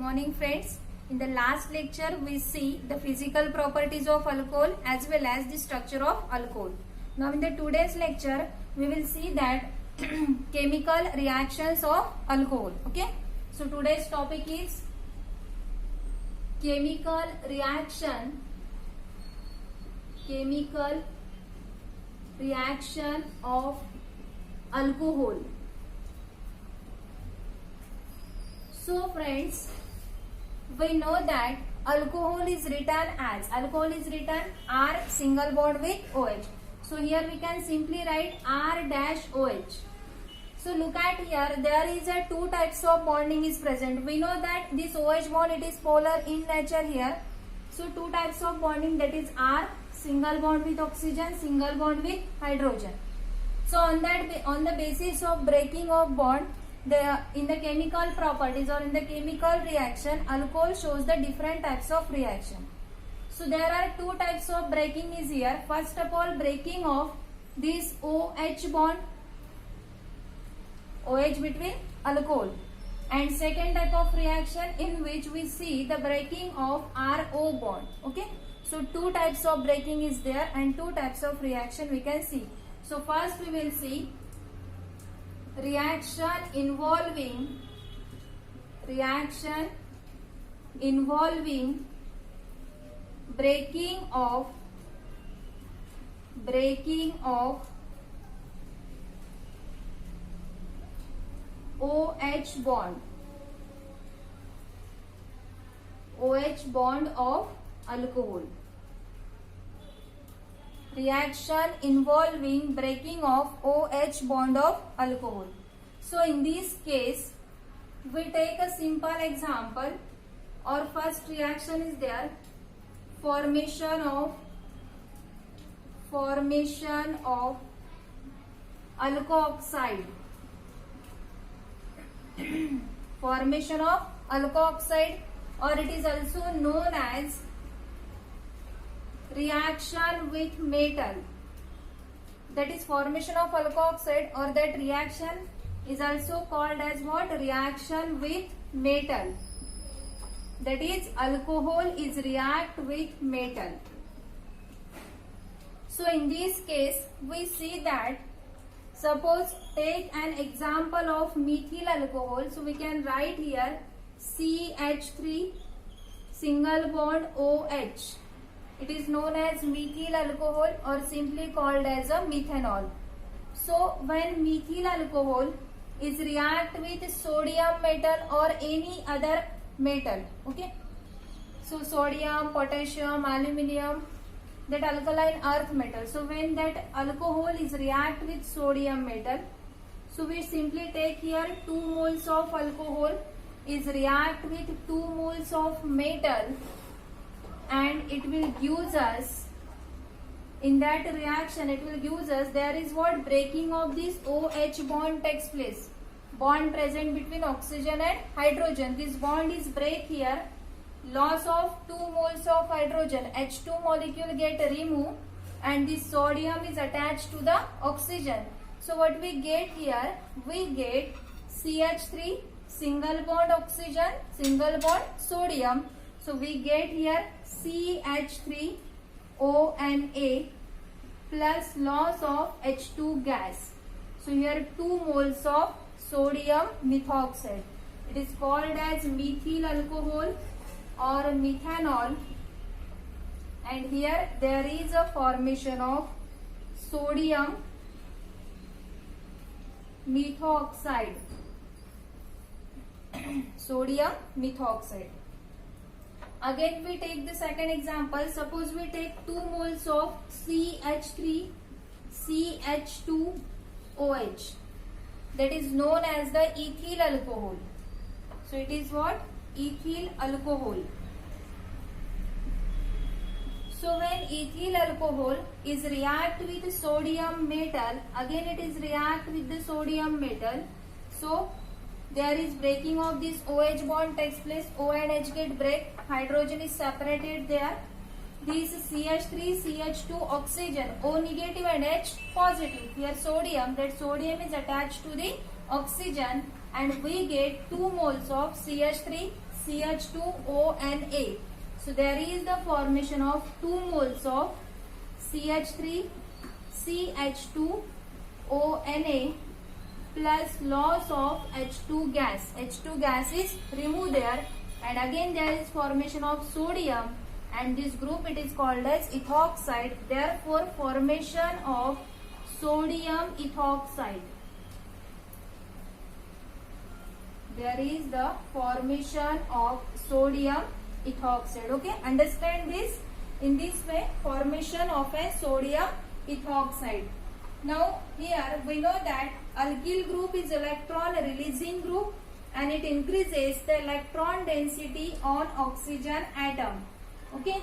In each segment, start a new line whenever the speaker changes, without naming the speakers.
morning friends. In the last lecture we see the physical properties of alcohol as well as the structure of alcohol. Now in the today's lecture we will see that chemical reactions of alcohol. Okay. So today's topic is chemical reaction of alcohol. So friends, we know that alcohol is written R single bond with OH. So here we can simply write R dash OH. So look at here, there is a two types of bonding is present. We know that this OH bond, it is polar in nature here. So two types of bonding, that is R single bond with oxygen, single bond with hydrogen. So on the basis of breaking of bond, in the chemical properties or in the chemical reaction, alcohol shows the different types of reaction. So there are two types of breaking is here. First of all, breaking of this OH bond, OH between alcohol, and second type of reaction in which we see the breaking of RO bond. Okay, so two types of breaking is there and two types of reaction we can see. So first we will see reaction involving breaking of OH bond of alcohol. Reaction involving breaking of OH bond of alcohol. So in this case, we take a simple example. Our first reaction is there, formation of alkoxide. Formation of alkoxide, or it is also known as reaction with metal. That is formation of alkoxide, or that reaction is also called as what? Reaction with metal. That is, alcohol is react with metal. So in this case we see that, suppose take an example of methyl alcohol. So we can write here CH3 single bond OH. It is known as methyl alcohol or simply called as a methanol. So when methyl alcohol is react with sodium metal or any other metal, okay, so sodium, potassium, aluminium, that alkaline earth metal. So when that alcohol is react with sodium metal, so we simply take here 2 moles of alcohol is react with 2 moles of metal, and it will give us, in that reaction it will give us, there is what? Breaking of this OH bond takes place. Bond present between oxygen and hydrogen. This bond is break here. Loss of 2 moles of hydrogen, H2 molecule get removed, and this sodium is attached to the oxygen. So what we get here? We get CH3 single bond oxygen, single bond sodium. So we get here CH3ONA plus loss of H2 gas. So here 2 moles of sodium methoxide. It is called as methyl alcohol or methanol, and here there is a formation of sodium methoxide. Sodium methoxide. Again we take the second example. Suppose we take 2 moles of CH3 CH2OH. That is known as the ethyl alcohol. So it is what? Ethyl alcohol. So when ethyl alcohol is react with sodium metal, again it is react with the sodium metal. So there is breaking of this OH bond takes place. O and H get break. Hydrogen is separated there. This CH3 CH2 oxygen, O negative and H positive. Here sodium, that sodium is attached to the oxygen, and we get 2 moles of CH3 CH2ONA. So there is the formation of 2 moles of CH3 CH2ONA plus loss of H2 gas. H2 gas is removed there, and again there is formation of sodium, and this group it is called as ethoxide. Therefore formation of sodium ethoxide. There is the formation of sodium ethoxide. Okay, understand this in this way, formation of a sodium ethoxide. Now here we know that alkyl group is electron releasing group, and it increases the electron density on oxygen atom. Okay,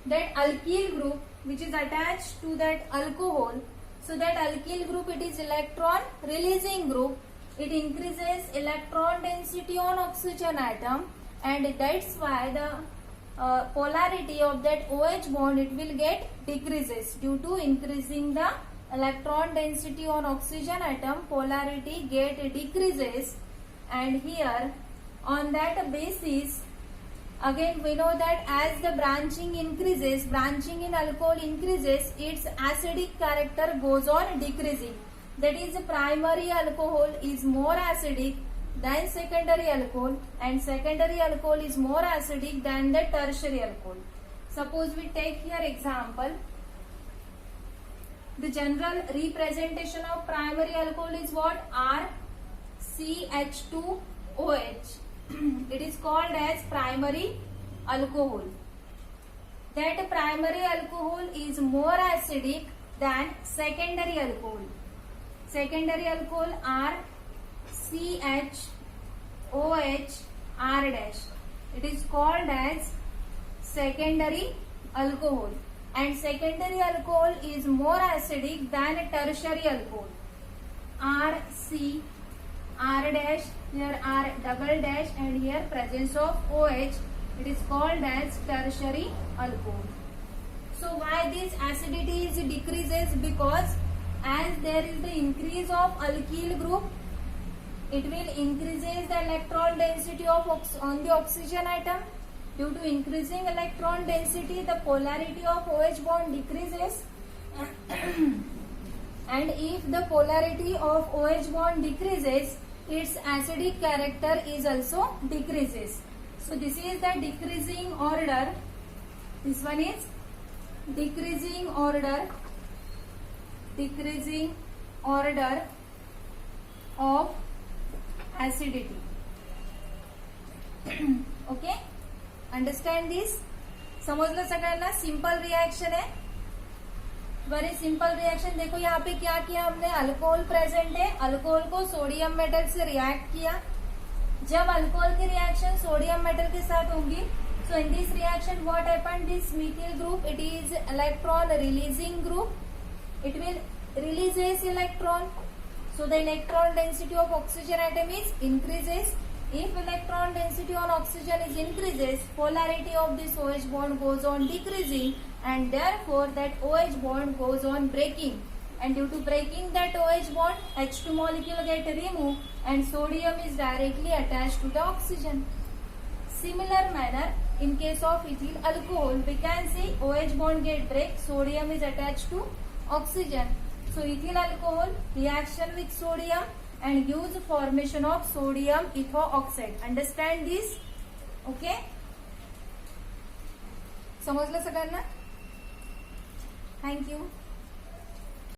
that alkyl group which is attached to that alcohol, so that alkyl group it is electron releasing group. It increases electron density on oxygen atom, and that's why the polarity of that OH bond it will get decreases due to increasing the electron density on oxygen atom. Polarity get decreases, and here on that basis again we know that as the branching increases, branching in alcohol increases, its acidic character goes on decreasing. That is, primary alcohol is more acidic than secondary alcohol, and secondary alcohol is more acidic than the tertiary alcohol. Suppose we take here example. The general representation of primary alcohol is what? RCH2OH. It is called as primary alcohol. That primary alcohol is more acidic than secondary alcohol. Secondary alcohol RCHOH R dash. It is called as secondary alcohol, and secondary alcohol is more acidic than tertiary alcohol. RC R dash, here R double dash, and here presence of OH. It is called as tertiary alcohol. So why this acidity is decreases? Because as there is the increase of alkyl group, it will increases the electron density of on the oxygen atom. Due to increasing electron density, the polarity of OH bond decreases. And if the polarity of OH bond decreases, its acidic character is also decreases. So this is the decreasing order. This one is decreasing order. Decreasing order of acidity. Okay, understand this. समझ लो सगळ्यांना. Simple reaction है, very simple reaction. देखो यहाँ पे क्या किया हमने, alcohol present है, अल्कोहल को सोडियम मेटल से रिएक्ट किया. जब अल्कोहल की रिएक्शन सोडियम मेटल के साथ होगी, so in this reaction what happened, this methyl group it is electron releasing group. It will releases electron, so the electron density of oxygen atom is increases. If electron density on oxygen is increases, polarity of this OH bond goes on decreasing, and therefore that OH bond goes on breaking, and due to breaking that OH bond, H2 molecule get removed and sodium is directly attached to the oxygen. Similar manner, in case of ethyl alcohol, we can see OH bond get break, sodium is attached to oxygen. So ethyl alcohol reaction with sodium and gives formation of sodium ethoxide. Understand this? Okay, समजलं सगळ्यांना? Thank you.